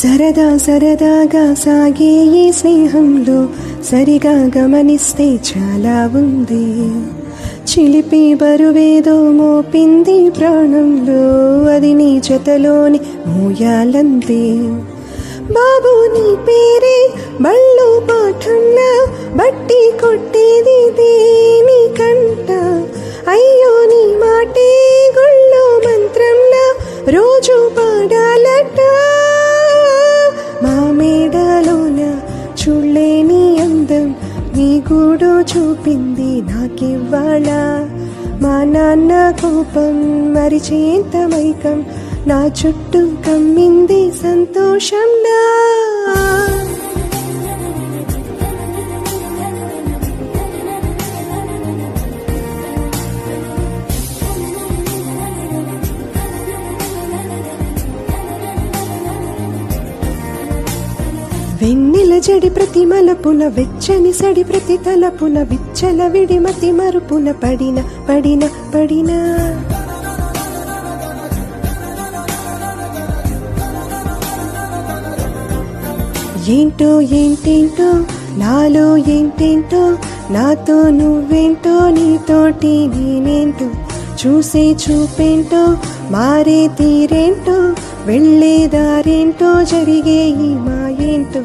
సరదా సరదాగా సాగే ఈ స్నేహంలో సరిగా గమనిస్తే చాలా ఉంది. చిలిపి బరువేదో మోపింది ప్రాణంలో, అది నీ జతలోని మోయాలందే. బాబు నీ పేరే బళ్ళు పాఠంలా, బట్టి కొట్టేది దేని కంట. అయ్యో నీ మాటే గుళ్ళో మంత్రంలా రోజు పాడాలట. మా మేడలోన చూడలేని అందం నీ గూడు చూపింది నాకివ్వాళ. మా నాన్న కోపం మరిచేంత మైకం నా చుట్టూ కమ్మింది సంతోషంలా. వెన్నెల జడి ప్రతి మలపున, వెచ్చని సడి ప్రతి తలపున, విచ్చల విడిమతి మరుపున పడిన పడిన పడిన. ఏంటో ఏంటేంటో నాలో ఏంటేంటో, నాతో నువ్వేంటో నీతోటి నేనేంటో, చూసే చూపేంటో మారే తీరేంటో, వెళ్ళే దారేంటో జరిగే ఈ మాయేంటో.